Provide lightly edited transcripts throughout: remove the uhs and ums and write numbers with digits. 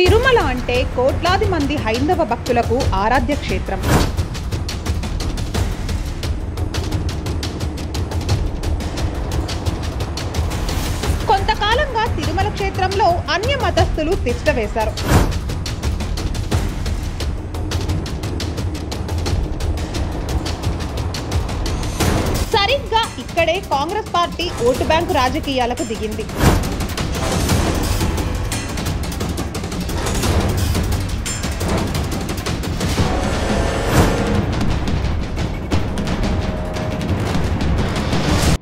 తిరుమల అంటే కోట్లాది మంది హైందవ భక్తులకు ఆరాధ్య క్షేత్రం. కొంతకాలంగా తిరుమల క్షేత్రంలో అన్య మతస్థులు తిష్ట వేశారు. సరిగ్గా ఇక్కడే కాంగ్రెస్ పార్టీ ఓటు బ్యాంకు రాజకీయాలకు దిగింది.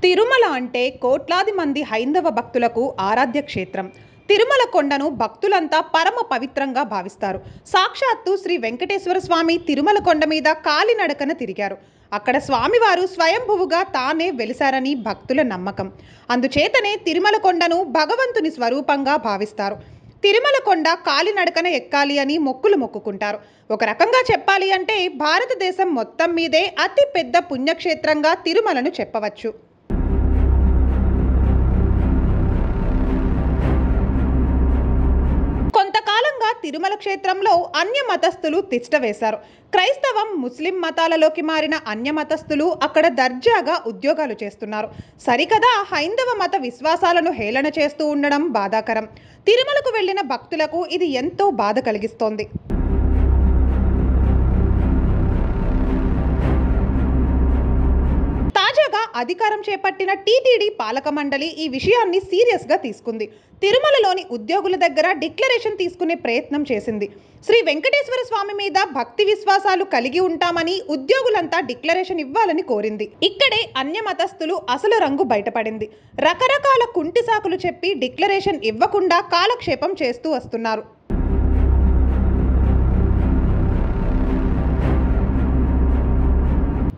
తిరుమల అంటే కోట్లాది మంది హైందవ భక్తులకు ఆరాధ్య క్షేత్రం. తిరుమల కొండను భక్తులంతా పరమ పవిత్రంగా భావిస్తారు. సాక్షాత్తు శ్రీ వెంకటేశ్వర స్వామి తిరుమల కొండ మీద కాలినడకన తిరిగారు. అక్కడ స్వామివారు స్వయంభువుగా తానే వెలిశారని భక్తుల నమ్మకం. అందుచేతనే తిరుమల కొండను భగవంతుని స్వరూపంగా భావిస్తారు. తిరుమల కొండ కాలినడకన ఎక్కాలి అని మొక్కులు మొక్కుకుంటారు. ఒక రకంగా చెప్పాలి అంటే భారతదేశం మొత్తం మీదే అతి పెద్ద పుణ్యక్షేత్రంగా తిరుమలను చెప్పవచ్చు. కొంతకాలంగా తిరుమల క్షేత్రంలో అన్య మతస్థులు తిష్ట వేశారు. క్రైస్తవం, ముస్లిం మతాలలోకి మారిన అన్య మతస్థులు అక్కడ దర్జాగా ఉద్యోగాలు చేస్తున్నారు. సరికదా హైందవ మత విశ్వాసాలను హేళన చేస్తూ ఉండడం బాధాకరం. తిరుమలకు వెళ్లిన భక్తులకు ఇది ఎంతో బాధ కలిగిస్తోంది. తాజాగా అధికారం చేపట్టిన టీటీడీ పాలక మండలి ఈ విషయాన్ని సీరియస్ గా తీసుకుంది. తిరుమలలోని ఉద్యోగుల దగ్గర డిక్లరేషన్ తీసుకునే ప్రయత్నం చేసింది. శ్రీ వెంకటేశ్వర స్వామి మీద భక్తి విశ్వాసాలు కలిగి ఉంటామని ఉద్యోగులంతా డిక్లరేషన్ ఇవ్వాలని కోరింది. ఇక్కడే అన్య మతస్థులు అసలు రంగు బయటపడింది. రకరకాల కుంటి సాకులు చెప్పి డిక్లరేషన్ ఇవ్వకుండా కాలక్షేపం చేస్తూ వస్తున్నారు.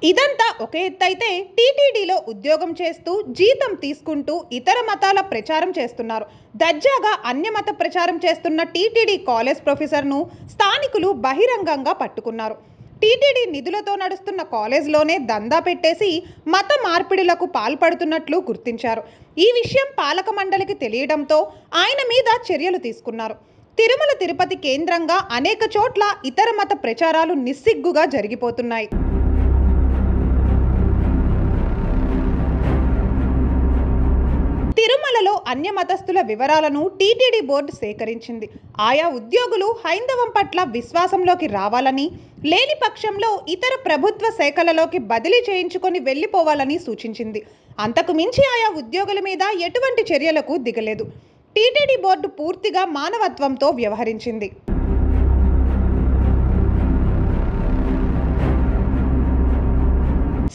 ఇదంతా ఒక ఎత్తైతే టీటీడీలో ఉద్యోగం చేస్తూ జీతం తీసుకుంటూ ఇతర మతాల ప్రచారం చేస్తున్నారు. దర్జాగా అన్య మత ప్రచారం చేస్తున్న టీటీడీ కాలేజ్ ప్రొఫెసర్ను స్థానికులు బహిరంగంగా పట్టుకున్నారు. టీటీడీ నిధులతో నడుస్తున్న కాలేజ్లోనే దందా పెట్టేసి మత మార్పిడులకు పాల్పడుతున్నట్లు గుర్తించారు. ఈ విషయం పాలక మండలికి తెలియడంతో ఆయన మీద చర్యలు తీసుకున్నారు. తిరుమల తిరుపతి కేంద్రంగా అనేక చోట్ల ఇతర మత ప్రచారాలు నిస్సిగ్గుగా జరిగిపోతున్నాయి. తిరుమలలో అన్య మతస్థుల వివరాలను టీటీడీ బోర్డు సేకరించింది. ఆయా ఉద్యోగులు హైందవం పట్ల విశ్వాసంలోకి రావాలని, లేని పక్షంలో ఇతర ప్రభుత్వ శాఖలలోకి బదిలీ చేయించుకొని వెళ్లిపోవాలని సూచించింది. అంతకు మించి ఆయా ఉద్యోగుల మీద ఎటువంటి చర్యలకు దిగలేదు. టీటీడీ బోర్డు పూర్తిగా మానవత్వంతో వ్యవహరించింది.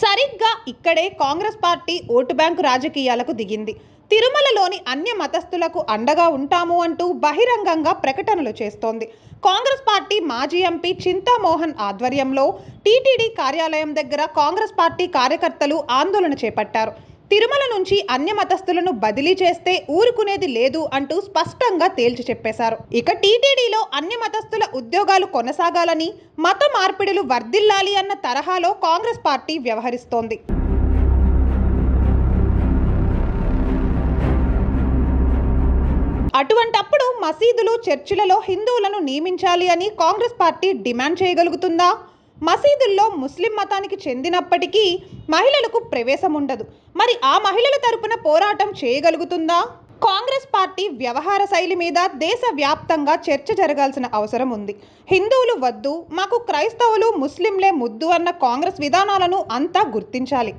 సరిగ్గా ఇక్కడే కాంగ్రెస్ పార్టీ ఓటు బ్యాంకు రాజకీయాలకు దిగింది. తిరుమలలోని అన్య మతస్థులకు అండగా ఉంటాము అంటూ బహిరంగంగా ప్రకటనలు చేస్తోంది. కాంగ్రెస్ పార్టీ మాజీ ఎంపీ చింతామోహన్ ఆధ్వర్యంలో టీటీడీ కార్యాలయం దగ్గర కాంగ్రెస్ పార్టీ కార్యకర్తలు ఆందోళన చేపట్టారు. తిరుమల నుంచి అన్య మతస్థులను బదిలీ చేస్తే ఊరుకునేది లేదు అంటూ స్పష్టంగా తేల్చి చెప్పేశారు. ఇక టీటీడీలో అన్య మతస్థుల ఉద్యోగాలు కొనసాగాలని, మత మార్పిడులు వర్ధిల్లాలి అన్న తరహాలో కాంగ్రెస్ పార్టీ వ్యవహరిస్తోంది. అటువంటప్పుడు మసీదులు, చర్చిలలో హిందువులను నియమించాలి అని కాంగ్రెస్ పార్టీ డిమాండ్ చేయగలుగుతుందా? మసీదుల్లో ముస్లిం మతానికి చెందినప్పటికీ మహిళలకు ప్రవేశం ఉండదు. మరి ఆ మహిళల తరపున పోరాటం చేయగలుగుతుందా? కాంగ్రెస్ పార్టీ వ్యవహార శైలి మీద దేశవ్యాప్తంగా చర్చ జరగాల్సిన అవసరం ఉంది. హిందువులు వద్దు, మాకు క్రైస్తవులు, ముస్లింలే ముద్దు అన్న కాంగ్రెస్ విధానాలను అంతా గుర్తించాలి.